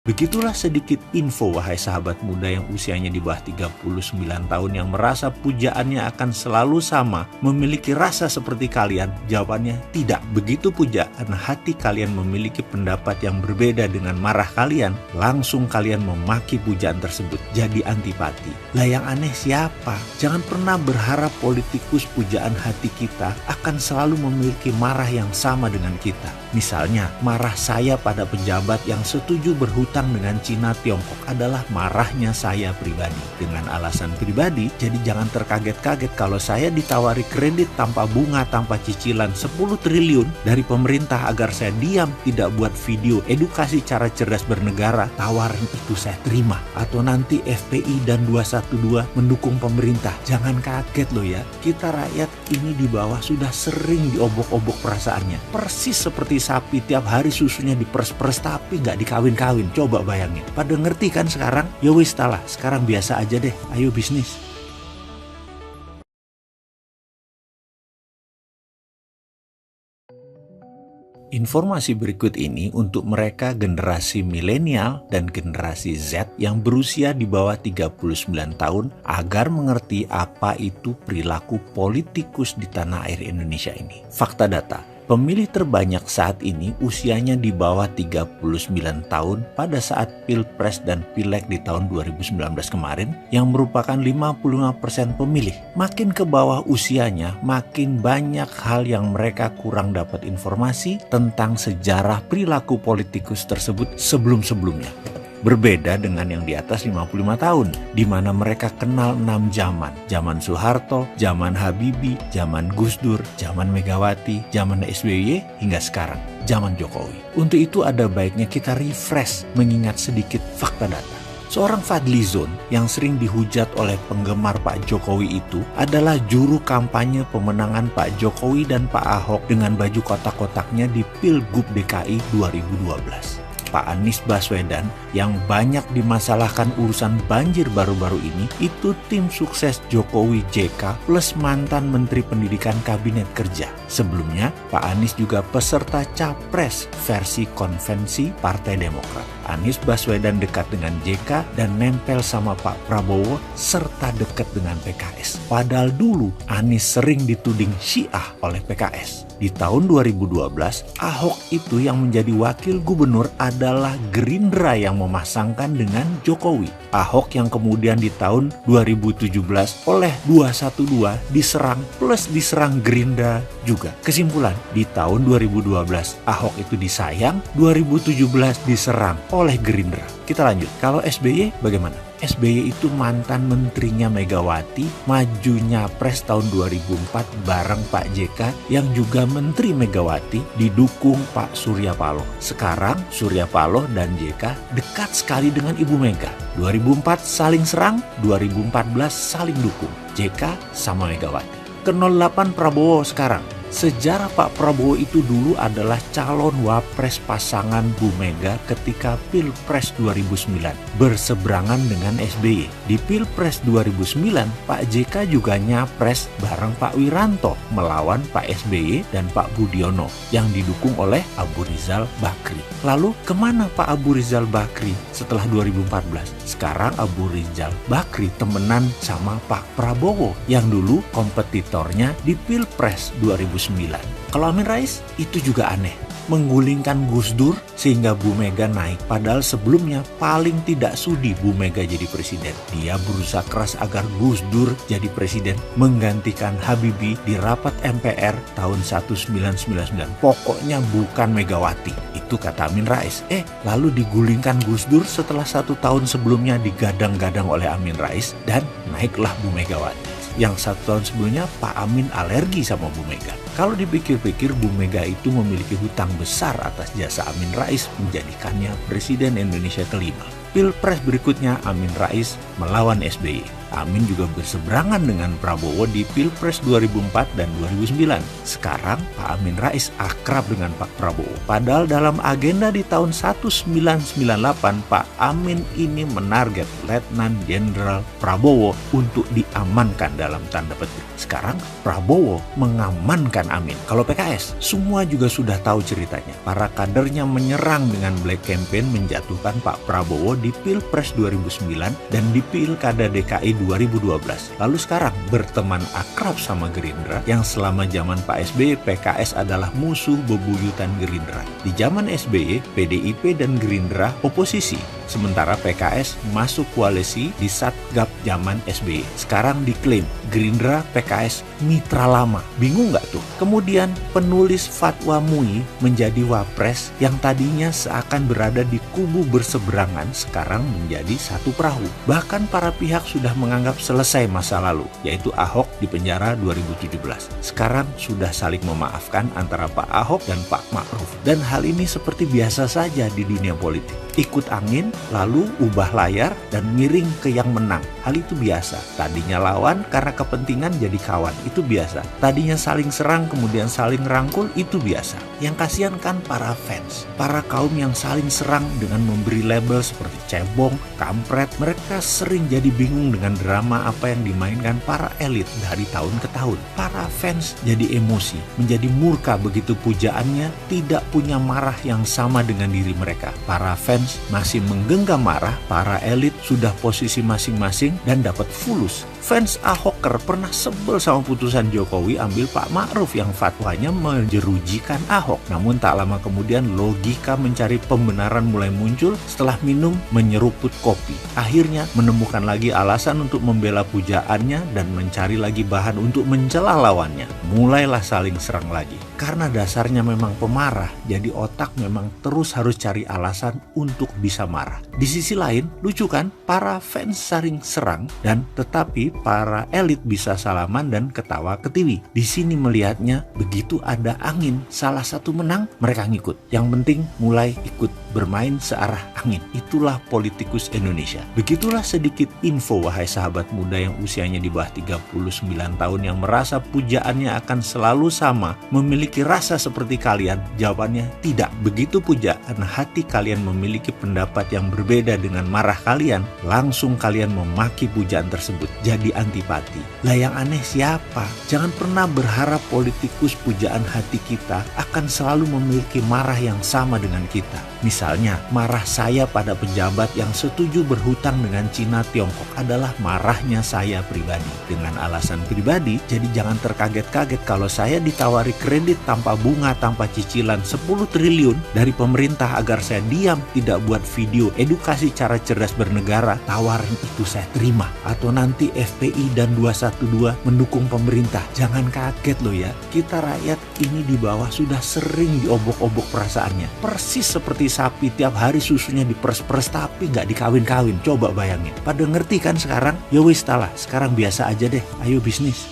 Begitulah sedikit info wahai sahabat muda yang usianya di bawah 39 tahun yang merasa pujaannya akan selalu sama, memiliki rasa seperti kalian. Jawabannya tidak. Begitu pujaan hati kalian memiliki pendapat yang berbeda dengan marah kalian, langsung kalian memaki pujaan tersebut, jadi antipati. Lah yang aneh siapa? Jangan pernah berharap politikus pujaan hati kita akan selalu memiliki marah yang sama dengan kita. Misalnya, marah saya pada pejabat yang setuju berhutang dengan Cina Tiongkok adalah marahnya saya pribadi. Dengan alasan pribadi, jadi jangan terkaget-kaget kalau saya ditawari kredit tanpa bunga, tanpa cicilan 10 triliun dari pemerintah agar saya diam, tidak buat video edukasi cara cerdas bernegara. Tawaran itu saya terima. Atau nanti FPI dan 212 mendukung pemerintah. Jangan kaget loh ya, kita rakyat ini di bawah sudah sering diobok-obok perasaannya. Persis seperti sapi, tiap hari susunya diperes-peres tapi nggak dikawin-kawin. Coba bayangin. Pada ngerti kan sekarang? Ya wis talah, sekarang biasa aja deh. Ayo bisnis. Informasi berikut ini untuk mereka generasi milenial dan generasi Z yang berusia di bawah 39 tahun agar mengerti apa itu perilaku politikus di tanah air Indonesia ini. Fakta data. Pemilih terbanyak saat ini usianya di bawah 39 tahun pada saat Pilpres dan Pileg di tahun 2019 kemarin yang merupakan 55% pemilih. Makin ke bawah usianya, makin banyak hal yang mereka kurang dapat informasi tentang sejarah perilaku politikus tersebut sebelum-sebelumnya. Berbeda dengan yang di atas 55 tahun, di mana mereka kenal 6 zaman. Zaman Soeharto, zaman Habibie, zaman Gus Dur, zaman Megawati, zaman SBY, hingga sekarang, zaman Jokowi. Untuk itu ada baiknya kita refresh mengingat sedikit fakta data. Seorang Fadlizon yang sering dihujat oleh penggemar Pak Jokowi itu adalah juru kampanye pemenangan Pak Jokowi dan Pak Ahok dengan baju kotak-kotaknya di Pilgub DKI 2012. Pak Anies Baswedan yang banyak dimasalahkan urusan banjir baru-baru ini itu tim sukses Jokowi JK plus mantan Menteri Pendidikan Kabinet Kerja. Sebelumnya, Pak Anies juga peserta Capres versi konvensi Partai Demokrat. Anies Baswedan dekat dengan JK dan nempel sama Pak Prabowo serta dekat dengan PKS. Padahal dulu Anies sering dituding Syiah oleh PKS. Di tahun 2012, Ahok itu yang menjadi wakil gubernur adalah Gerindra yang memasangkan dengan Jokowi. Ahok yang kemudian di tahun 2017 oleh 212 diserang plus diserang Gerindra juga. Kesimpulan, di tahun 2012 Ahok itu disayang, 2017 diserang oleh Gerindra. Kita lanjut, kalau SBY bagaimana? SBY itu mantan menterinya Megawati, maju nyapres tahun 2004 bareng Pak JK yang juga menteri Megawati, didukung Pak Surya Paloh. Sekarang Surya Paloh dan JK dekat sekali dengan Ibu Mega. 2004 saling serang, 2014 saling dukung. JK sama Megawati. Ke 08 Prabowo sekarang. Sejarah Pak Prabowo itu dulu adalah calon wapres pasangan Bu Mega ketika Pilpres 2009 berseberangan dengan SBY. Di Pilpres 2009, Pak JK juga nyapres bareng Pak Wiranto melawan Pak SBY dan Pak Budiono yang didukung oleh Abu Rizal Bakri. Lalu kemana Pak Abu Rizal Bakri setelah 2014? Sekarang Abu Rizal Bakri temenan sama Pak Prabowo yang dulu kompetitornya di Pilpres 2009. Kalau Amin Rais itu juga aneh, menggulingkan Gus Dur sehingga Bu Mega naik, padahal sebelumnya paling tidak sudi Bu Mega jadi presiden. Dia berusaha keras agar Gus Dur jadi presiden, menggantikan Habibie di rapat MPR tahun 1999. Pokoknya bukan Megawati, itu kata Amin Rais. Lalu digulingkan Gus Dur setelah 1 tahun sebelumnya digadang-gadang oleh Amin Rais dan naiklah Bu Megawati. Yang 1 tahun sebelumnya Pak Amin alergi sama Bu Mega. Kalau dipikir-pikir, Bu Mega itu memiliki hutang besar atas jasa Amin Rais menjadikannya Presiden Indonesia kelima. Pilpres berikutnya Amin Rais melawan SBY. Amin juga berseberangan dengan Prabowo di Pilpres 2004 dan 2009. Sekarang Pak Amin Rais akrab dengan Pak Prabowo. Padahal dalam agenda di tahun 1998, Pak Amin ini menarget Letnan Jenderal Prabowo untuk diamankan dalam tanda petik. Sekarang Prabowo mengamankan Amin. Kalau PKS, semua juga sudah tahu ceritanya. Para kadernya menyerang dengan black campaign menjatuhkan Pak Prabowo di Pilpres 2009 dan di Pilkada DKI 2012. Lalu sekarang berteman akrab sama Gerindra yang selama zaman Pak SBY PKS adalah musuh bebuyutan Gerindra. Di zaman SBY, PDIP dan Gerindra oposisi. Sementara PKS masuk koalisi di Satgap zaman SBY. Sekarang diklaim Gerindra PKS mitra lama. Bingung nggak tuh? Kemudian penulis Fatwa MUI menjadi wapres yang tadinya seakan berada di kubu berseberangan sekarang menjadi satu perahu. Bahkan para pihak sudah menganggap selesai masa lalu, yaitu Ahok di penjara 2017. Sekarang sudah saling memaafkan antara Pak Ahok dan Pak Ma'ruf. Dan hal ini seperti biasa saja di dunia politik. Ikut angin, lalu ubah layar dan miring ke yang menang. Hal itu biasa. Tadinya lawan karena kepentingan jadi kawan. Itu biasa. Tadinya saling serang kemudian saling rangkul. Itu biasa. Yang kasihan kan para fans. Para kaum yang saling serang dengan memberi label seperti cebong, kampret. Mereka sering jadi bingung dengan drama apa yang dimainkan para elit dari tahun ke tahun. Para fans jadi emosi, menjadi murka begitu pujaannya tidak punya marah yang sama dengan diri mereka. Para fans masih menggenggam marah, para elit sudah posisi masing-masing dan dapat fulus. Fans Ahoker pernah sebel sama putusan Jokowi ambil Pak Ma'ruf yang fatwanya menjerujikan Ahok. Namun tak lama kemudian logika mencari pembenaran mulai muncul setelah minum menyeruput kopi. Akhirnya menemukan lagi alasan untuk membela pujaannya dan mencari lagi bahan untuk mencela lawannya. Mulailah saling serang lagi. Karena dasarnya memang pemarah, jadi otak memang terus harus cari alasan untuk bisa marah. Di sisi lain, lucu kan? Para fans saling serang dan tetapi para elit bisa salaman dan ketawa ketiwi. Di sini melihatnya begitu ada angin, salah satu menang, mereka ngikut. Yang penting mulai ikut bermain searah angin. Itulah politikus Indonesia. Begitulah sedikit info wahai sahabat muda yang usianya di bawah 39 tahun yang merasa pujaannya akan selalu sama, memiliki rasa seperti kalian. Jawabannya tidak. Begitu pujaan hati kalian memiliki pendapat yang berbeda dengan marah kalian, langsung kalian memaki pujaan tersebut. Jadi antipati. Lah yang aneh siapa? Jangan pernah berharap politikus pujaan hati kita akan selalu memiliki marah yang sama dengan kita. Misalnya, marah saya pada pejabat yang setuju berhutang dengan Cina Tiongkok adalah marahnya saya pribadi. Dengan alasan pribadi, jadi jangan terkaget-kaget kalau saya ditawari kredit tanpa bunga, tanpa cicilan 10 triliun dari pemerintah agar saya diam, tidak buat video edukasi cara cerdas bernegara. Tawaran itu saya terima. Atau nanti FPI dan 212 mendukung pemerintah. Jangan kaget loh ya. Kita rakyat ini di bawah sudah sering diobok-obok perasaannya. Persis seperti sapi tiap hari susunya diperes-peres tapi nggak dikawin-kawin. Coba bayangin. Pada ngerti kan sekarang? Ya wis talah, sekarang biasa aja deh. Ayo bisnis.